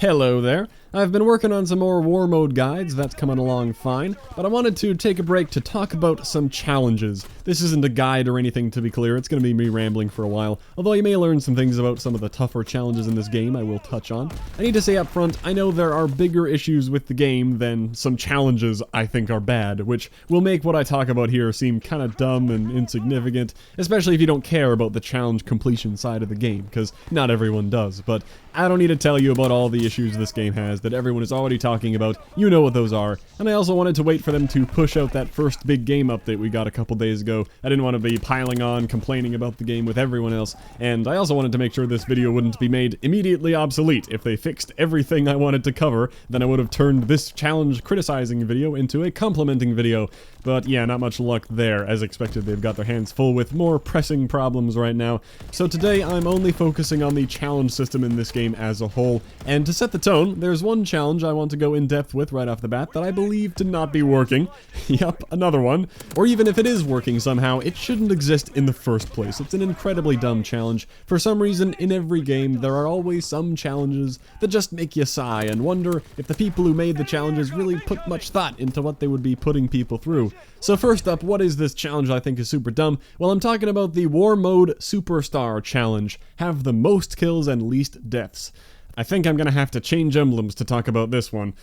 Hello there. I've been working on some more war mode guides, that's coming along fine, but I wanted to take a break to talk about some challenges. This isn't a guide or anything, to be clear, it's going to be me rambling for a while, although you may learn some things about some of the tougher challenges in this game I will touch on. I need to say up front, I know there are bigger issues with the game than some challenges I think are bad, which will make what I talk about here seem kind of dumb and insignificant, especially if you don't care about the challenge completion side of the game, because not everyone does, but I don't need to tell you about all the issues this game has that everyone is already talking about. You know what those are. And I also wanted to wait for them to push out that first big game update we got a couple days ago. I didn't want to be piling on, complaining about the game with everyone else. And I also wanted to make sure this video wouldn't be made immediately obsolete. If they fixed everything I wanted to cover, then I would have turned this challenge criticizing video into a complimenting video. But yeah, not much luck there. As expected, they've got their hands full with more pressing problems right now. So today, I'm only focusing on the challenge system in this game as a whole. And to set the tone, there's one challenge I want to go in depth with right off the bat that I believe to not be working. Yup, another one. Or even if it is working somehow, it shouldn't exist in the first place. It's an incredibly dumb challenge. For some reason, in every game, there are always some challenges that just make you sigh and wonder if the people who made the challenges really put much thought into what they would be putting people through. So first up, what is this challenge I think is super dumb? Well, I'm talking about the War Mode Superstar Challenge. Have the most kills and least deaths. I think I'm gonna have to change emblems to talk about this one.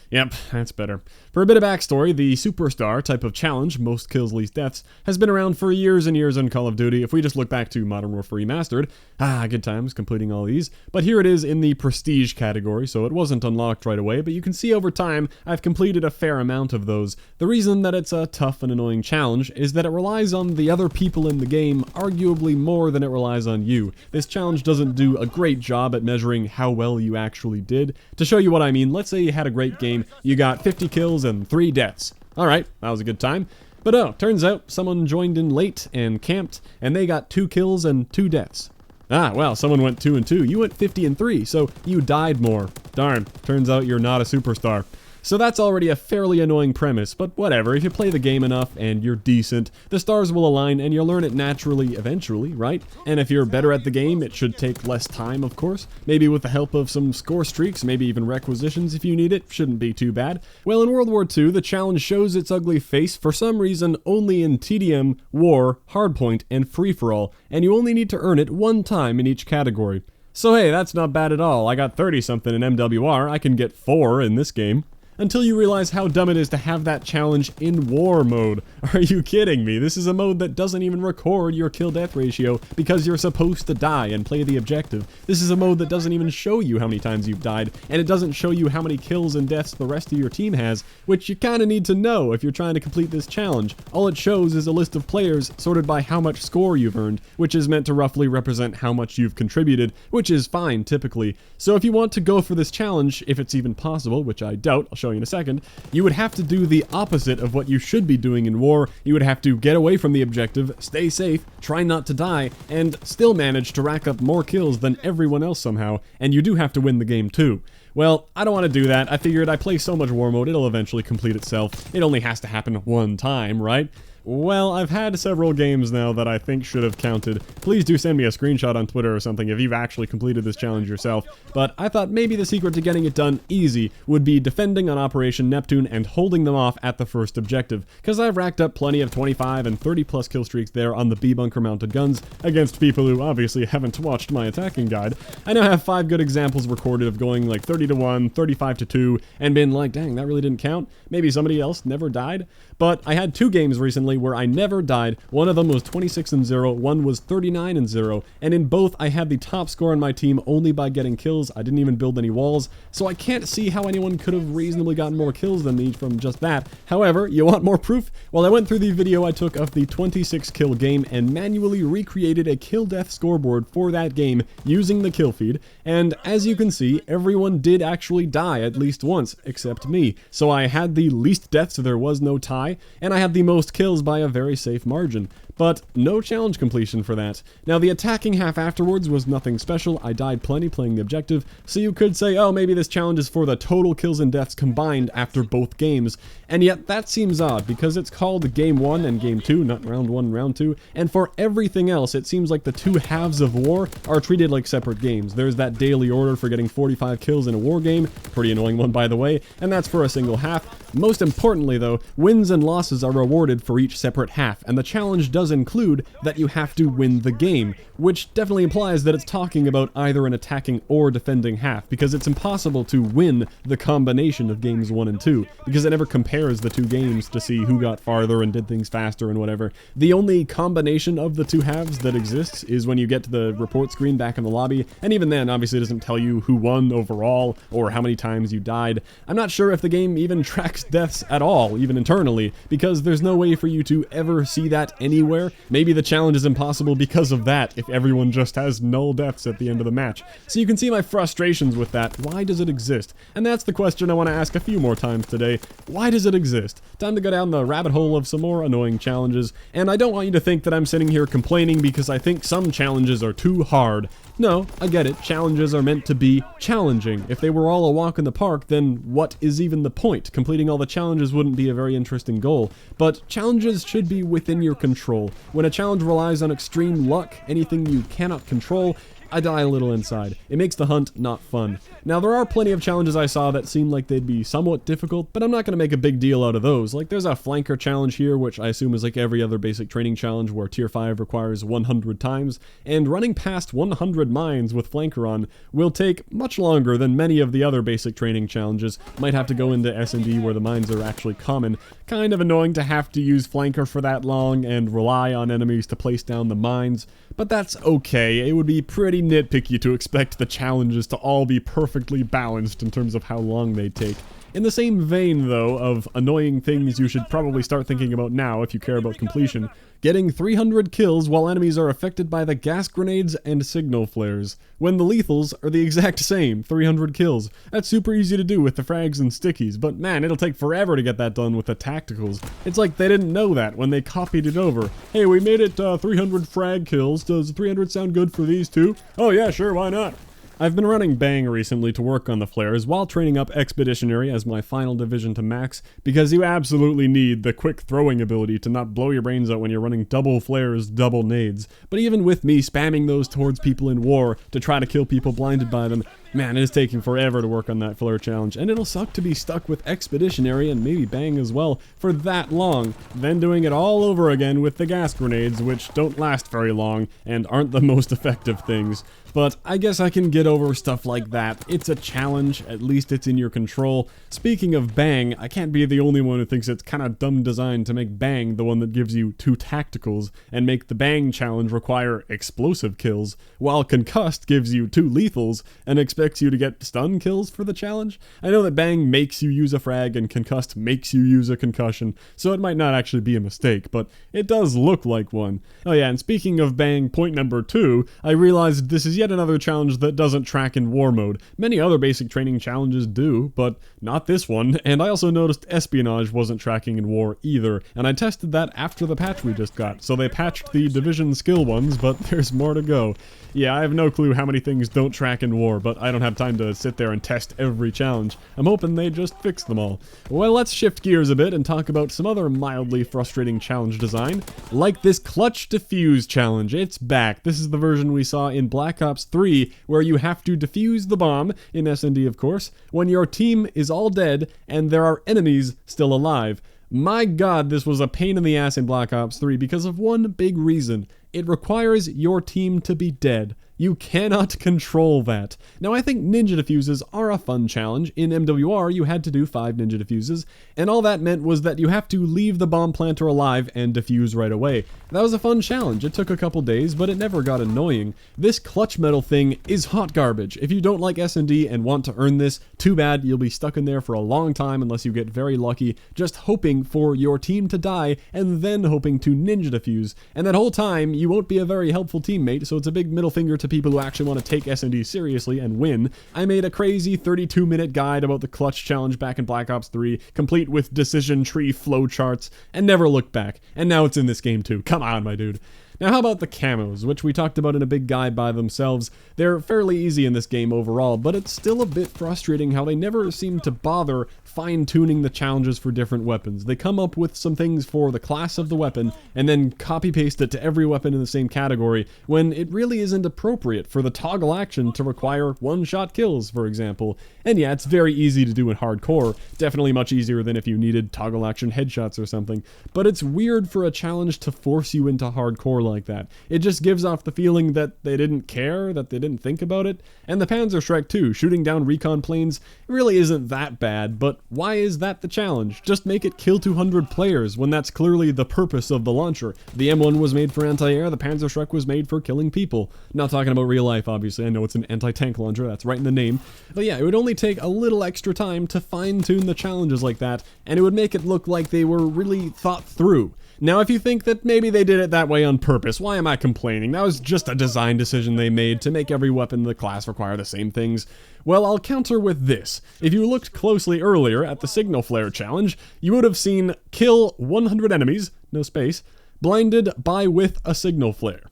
Yep, that's better. For a bit of backstory, the Superstar type of challenge, most kills, least deaths, has been around for years and years in Call of Duty. If we just look back to Modern Warfare Remastered, good times completing all these. But here it is in the Prestige category, so it wasn't unlocked right away, but you can see over time, I've completed a fair amount of those. The reason that it's a tough and annoying challenge is that it relies on the other people in the game arguably more than it relies on you. This challenge doesn't do a great job at measuring how well you actually did. To show you what I mean, let's say you had a great game, you got 50 kills and 3 deaths. Alright, that was a good time. But oh, turns out someone joined in late and camped, and they got 2 kills and 2 deaths. Well, someone went 2 and 2. You went 50 and 3, so you died more. Darn, turns out you're not a superstar. So that's already a fairly annoying premise, but whatever, if you play the game enough and you're decent, the stars will align and you'll learn it naturally eventually, right? And if you're better at the game, it should take less time, of course. Maybe with the help of some score streaks, maybe even requisitions if you need it, shouldn't be too bad. Well, in World War II, the challenge shows its ugly face for some reason only in TDM, War, Hardpoint, and Free-for-All, and you only need to earn it 1 time in each category. So hey, that's not bad at all. I got 30-something in MWR, I can get 4 in this game. Until you realize how dumb it is to have that challenge in war mode. Are you kidding me? This is a mode that doesn't even record your kill-death ratio because you're supposed to die and play the objective. This is a mode that doesn't even show you how many times you've died, and it doesn't show you how many kills and deaths the rest of your team has, which you kinda need to know if you're trying to complete this challenge. All it shows is a list of players sorted by how much score you've earned, which is meant to roughly represent how much you've contributed, which is fine typically. So if you want to go for this challenge, if it's even possible, which I doubt, I'll show you in a second, you would have to do the opposite of what you should be doing in war. You would have to get away from the objective, stay safe, try not to die, and still manage to rack up more kills than everyone else somehow, and you do have to win the game too. Well, I don't want to do that. I figured I play so much war mode, it'll eventually complete itself. It only has to happen 1 time, right? Well, I've had several games now that I think should have counted. Please do send me a screenshot on Twitter or something if you've actually completed this challenge yourself. But I thought maybe the secret to getting it done easy would be defending on Operation Neptune and holding them off at the first objective, because I've racked up plenty of 25 and 30 plus kill streaks there on the B-bunker mounted guns against people who obviously haven't watched my attacking guide. I now have 5 good examples recorded of going like 30 to 1, 35 to 2, and been like, dang, that really didn't count. Maybe somebody else never died. But I had 2 games recently where I never died. One of them was 26 and 0, one was 39 and 0, and in both I had the top score on my team only by getting kills. I didn't even build any walls, so I can't see how anyone could have reasonably gotten more kills than me from just that. However, you want more proof? Well, I went through the video I took of the 26 kill game and manually recreated a kill death scoreboard for that game using the kill feed, and as you can see, everyone did actually die at least once, except me. So I had the least deaths, so there was no tie, and I had the most kills by a very safe margin. but no challenge completion for that. Now, the attacking half afterwards was nothing special. I died plenty playing the objective, so you could say, oh, maybe this challenge is for the total kills and deaths combined after both games, and yet that seems odd, because it's called Game 1 and Game 2, not Round 1 and Round 2, and for everything else, it seems like the two halves of war are treated like separate games. There's that daily order for getting 45 kills in a war game, pretty annoying one by the way, and that's for a single half. Most importantly though, wins and losses are rewarded for each separate half, and the challenge does include that you have to win the game, which definitely implies that it's talking about either an attacking or defending half, because it's impossible to win the combination of games 1 and 2, because it never compares the two games to see who got farther and did things faster and whatever. The only combination of the two halves that exists is when you get to the report screen back in the lobby, and even then obviously it doesn't tell you who won overall or how many times you died. I'm not sure if the game even tracks deaths at all, even internally, because there's no way for you to ever see that anywhere. Maybe the challenge is impossible because of that, if everyone just has null deaths at the end of the match. So you can see my frustrations with that. Why does it exist? And that's the question I want to ask a few more times today. Why does it exist? Time to go down the rabbit hole of some more annoying challenges, and I don't want you to think that I'm sitting here complaining because I think some challenges are too hard. No, I get it, challenges are meant to be challenging. If they were all a walk in the park, then what is even the point? Completing all the challenges wouldn't be a very interesting goal, but challenges should be within your control. When a challenge relies on extreme luck, anything you cannot control, I die a little inside. It makes the hunt not fun. Now, there are plenty of challenges I saw that seem like they'd be somewhat difficult, but I'm not going to make a big deal out of those. Like, there's a flanker challenge here, which I assume is like every other basic training challenge where Tier 5 requires 100 times, and running past 100 mines with flanker on will take much longer than many of the other basic training challenges. Might have to go into S&D where the mines are actually common. Kind of annoying to have to use flanker for that long and rely on enemies to place down the mines, but that's okay. It would be pretty nitpicky to expect the challenges to all be perfectly balanced in terms of how long they take. In the same vein, though, of annoying things you should probably start thinking about now if you care about completion, getting 300 kills while enemies are affected by the gas grenades and signal flares, when the lethals are the exact same, 300 kills. That's super easy to do with the frags and stickies, but man, it'll take forever to get that done with the tacticals. It's like they didn't know that when they copied it over. Hey, we made it 300 frag kills, does 300 sound good for these two? Oh yeah, sure, why not? I've been running Bang recently to work on the flares while training up Expeditionary as my final division to max, because you absolutely need the quick throwing ability to not blow your brains out when you're running double flares, double nades. But even with me spamming those towards people in war to try to kill people blinded by them, man, it is taking forever to work on that flare challenge, and it'll suck to be stuck with Expeditionary and maybe Bang as well for that long, then doing it all over again with the gas grenades, which don't last very long and aren't the most effective things. But I guess I can get over stuff like that. It's a challenge, at least it's in your control. Speaking of Bang, I can't be the only one who thinks it's kinda dumb design to make Bang the one that gives you 2 tacticals, and make the Bang challenge require explosive kills, while Concussed gives you 2 lethals, and expects you to get stun kills for the challenge. I know that Bang makes you use a frag, and Concussed makes you use a concussion, so it might not actually be a mistake, but it does look like one. Oh yeah, and speaking of Bang, point number 2, I realized this is yet another challenge that doesn't track in war mode. Many other basic training challenges do, but not this one, and I also noticed espionage wasn't tracking in war either, and I tested that after the patch we just got, so they patched the division skill ones, but there's more to go. Yeah, I have no clue how many things don't track in war, but I don't have time to sit there and test every challenge. I'm hoping they just fix them all. Well, let's shift gears a bit and talk about some other mildly frustrating challenge design, like this Clutch Defuse challenge. It's back. This is the version we saw in Black Ops 3, where you have to defuse the bomb, in S&D of course, when your team is all dead and there are enemies still alive. My god, this was a pain in the ass in Black Ops 3 because of one big reason. It requires your team to be dead. You cannot control that. Now, I think ninja defuses are a fun challenge. In MWR, you had to do 5 ninja defuses, and all that meant was that you have to leave the bomb planter alive and defuse right away. That was a fun challenge. It took a couple days, but it never got annoying. This clutch metal thing is hot garbage. If you don't like S&D and want to earn this, too bad. You'll be stuck in there for a long time unless you get very lucky, just hoping for your team to die and then hoping to ninja defuse. And that whole time, you won't be a very helpful teammate, so it's a big middle finger to to people who actually want to take S&D seriously and win, I made a crazy 32-minute guide about the clutch challenge back in Black Ops 3, complete with decision tree flowcharts, and never looked back. And now it's in this game too. Come on, my dude. Now how about the camos, which we talked about in a big guide by themselves. They're fairly easy in this game overall, but it's still a bit frustrating how they never seem to bother fine-tuning the challenges for different weapons. They come up with some things for the class of the weapon, and then copy-paste it to every weapon in the same category, when it really isn't appropriate for the toggle action to require one-shot kills, for example. And yeah, it's very easy to do in hardcore, definitely much easier than if you needed toggle action headshots or something, but it's weird for a challenge to force you into hardcore like that. It just gives off the feeling that they didn't care, that they didn't think about it. And the Panzerschreck too, shooting down recon planes really isn't that bad, but why is that the challenge? Just make it kill 200 players when that's clearly the purpose of the launcher. The M1 was made for anti-air, the Panzerschreck was made for killing people. Not talking about real life, obviously. I know it's an anti-tank launcher, that's right in the name. But yeah, it would only take a little extra time to fine-tune the challenges like that, and it would make it look like they were really thought through. Now, if you think that maybe they did it that way on purpose, why am I complaining? That was just a design decision they made to make every weapon in the class require the same things. Well, I'll counter with this. If you looked closely earlier at the signal flare challenge, you would have seen kill 100 enemies, no space, blinded by with a signal flare.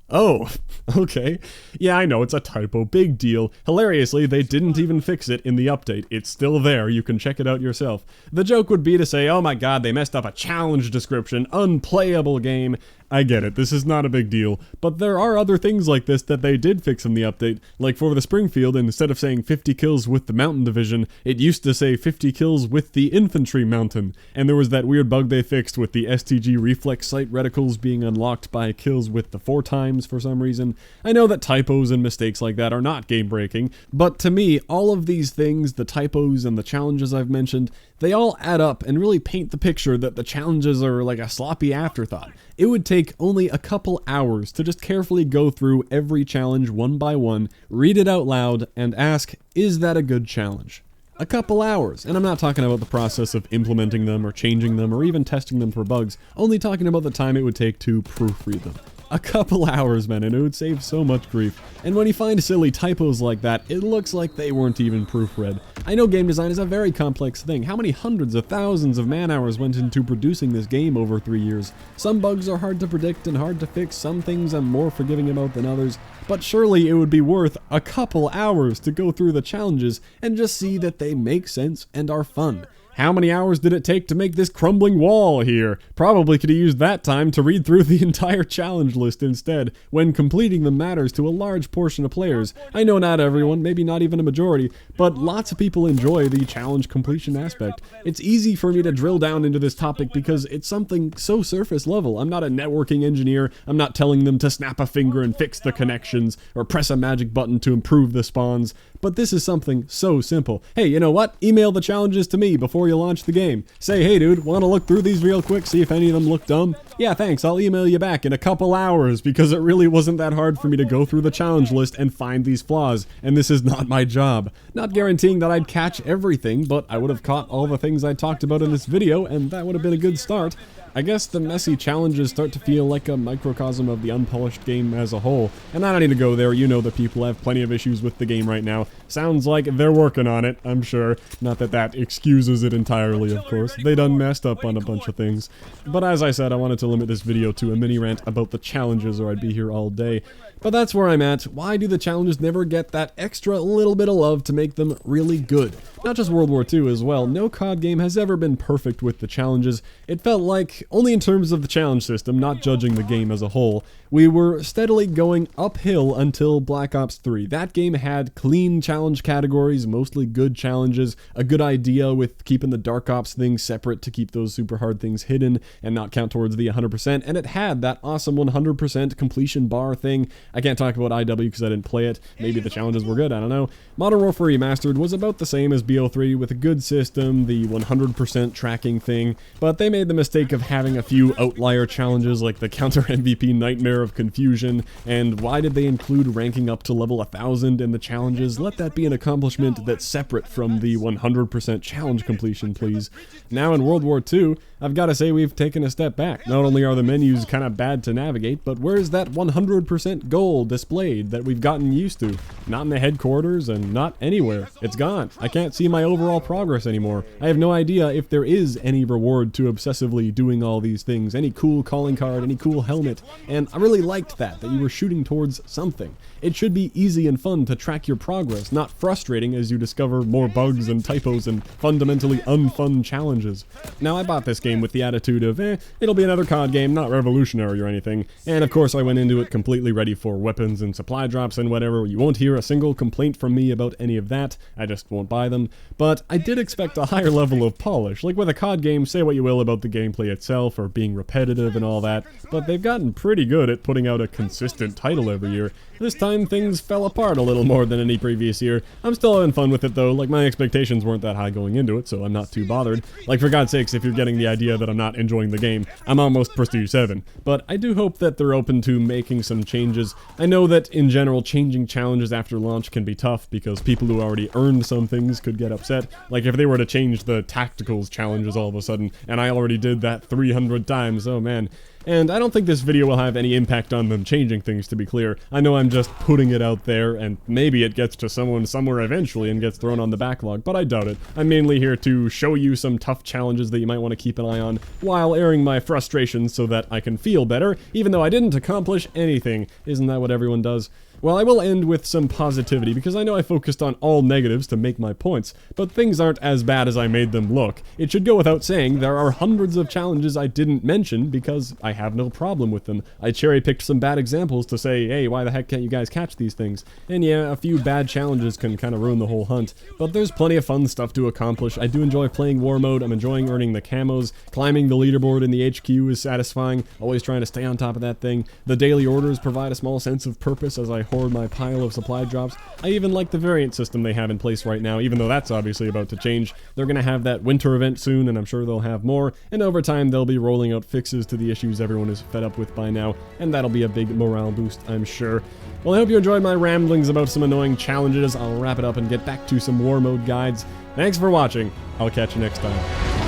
Oh, okay. Yeah, I know, it's a typo, big deal. Hilariously, they didn't even fix it in the update. It's still there, you can check it out yourself. The joke would be to say, oh my god, they messed up a challenge description, unplayable game. I get it, this is not a big deal, but there are other things like this that they did fix in the update. Like for the Springfield, instead of saying 50 kills with the Mountain Division, it used to say 50 kills with the Infantry Mountain. And there was that weird bug they fixed with the STG reflex sight reticles being unlocked by kills with the 4 times for some reason. I know that typos and mistakes like that are not game-breaking, but to me, all of these things, the typos and the challenges I've mentioned, they all add up and really paint the picture that the challenges are like a sloppy afterthought. It would take only a couple hours to just carefully go through every challenge one by one, read it out loud, and ask, is that a good challenge? A couple hours, and I'm not talking about the process of implementing them or changing them or even testing them for bugs, only talking about the time it would take to proofread them. A couple hours, man, and it would save so much grief. And when you find silly typos like that, it looks like they weren't even proofread. I know game design is a very complex thing. How many hundreds of thousands of man-hours went into producing this game over 3 years? Some bugs are hard to predict and hard to fix, some things I'm more forgiving about than others, but surely it would be worth a couple hours to go through the challenges and just see that they make sense and are fun. How many hours did it take to make this crumbling wall here? Probably could have used that time to read through the entire challenge list instead, when completing them matters to a large portion of players. I know not everyone, maybe not even a majority, but lots of people enjoy the challenge completion aspect. It's easy for me to drill down into this topic because it's something so surface level. I'm not a networking engineer, I'm not telling them to snap a finger and fix the connections, or press a magic button to improve the spawns, but this is something so simple. Hey, you know what? Email the challenges to me before you launch the game. Say, hey dude, want to look through these real quick, see if any of them look dumb? Yeah, thanks, I'll email you back in a couple hours, because it really wasn't that hard for me to go through the challenge list and find these flaws, and this is not my job. Not guaranteeing that I'd catch everything, but I would have caught all the things I talked about in this video, and that would have been a good start. I guess the messy challenges start to feel like a microcosm of the unpolished game as a whole, and I don't need to go there. You know that people have plenty of issues with the game right now. Sounds like they're working on it, I'm sure. Not that that excuses it entirely, of course. They done messed up on a bunch of things. But as I said, I wanted to limit this video to a mini rant about the challenges or I'd be here all day. But that's where I'm at. Why do the challenges never get that extra little bit of love to make them really good? Not just World War II as well. No COD game has ever been perfect with the challenges. It felt like, only in terms of the challenge system, not judging the game as a whole, we were steadily going uphill until Black Ops 3. That game had clean challenge categories, mostly good challenges, a good idea with keeping the Dark Ops things separate to keep those super hard things hidden and not count towards the 100%, and it had that awesome 100% completion bar thing. I can't talk about IW because I didn't play it. Maybe the challenges were good, I don't know. Modern Warfare Remastered was about the same as BO3 with a good system, the 100% tracking thing, but they made the mistake of having a few outlier challenges like the counter MVP Nightmare of Confusion, and why did they include ranking up to level 1000 in the challenges? Let that be an accomplishment that's separate from the 100% challenge completion, please. Now in World War II, I've got to say we've taken a step back. Not only are the menus kind of bad to navigate, but where's that 100% goal displayed that we've gotten used to? Not in the headquarters and not anywhere. It's gone. I can't see my overall progress anymore. I have no idea if there is any reward to obsessively doing all these things, any cool calling card, any cool helmet, and I really liked that you were shooting towards something. It should be easy and fun to track your progress, not frustrating as you discover more bugs and typos and fundamentally unfun challenges. Now, I bought this game with the attitude of, it'll be another COD game, not revolutionary or anything, and of course I went into it completely ready for weapons and supply drops and whatever. You won't hear a single complaint from me about any of that, I just won't buy them, but I did expect a higher level of polish. Like with a COD game, say what you will about the gameplay itself or being repetitive and all that, but they've gotten pretty good at putting out a consistent title every year. This time things fell apart a little more than any previous year. I'm still having fun with it though, like my expectations weren't that high going into it, so I'm not too bothered. Like for God's sakes, if you're getting the idea that I'm not enjoying the game, I'm almost Prestige 7. But I do hope that they're open to making some changes. I know that in general changing challenges after launch can be tough because people who already earned some things could get upset. Like if they were to change the tacticals challenges all of a sudden, and I already did that 300 times, oh man. And I don't think this video will have any impact on them changing things, to be clear. I know I'm just putting it out there, and maybe it gets to someone somewhere eventually and gets thrown on the backlog, but I doubt it. I'm mainly here to show you some tough challenges that you might want to keep an eye on, while airing my frustrations so that I can feel better, even though I didn't accomplish anything. Isn't that what everyone does? Well, I will end with some positivity, because I know I focused on all negatives to make my points, but things aren't as bad as I made them look. It should go without saying, there are hundreds of challenges I didn't mention because I have no problem with them. I cherry-picked some bad examples to say, hey, why the heck can't you guys catch these things? And yeah, a few bad challenges can kind of ruin the whole hunt, but there's plenty of fun stuff to accomplish. I do enjoy playing war mode, I'm enjoying earning the camos, climbing the leaderboard in the HQ is satisfying, always trying to stay on top of that thing. The daily orders provide a small sense of purpose as I hoard my pile of supply drops. I even like the variant system they have in place right now, even though that's obviously about to change. They're going to have that winter event soon, and I'm sure they'll have more, and over time they'll be rolling out fixes to the issues everyone is fed up with by now, and that'll be a big morale boost, I'm sure. Well, I hope you enjoyed my ramblings about some annoying challenges. I'll wrap it up and get back to some war mode guides. Thanks for watching. I'll catch you next time.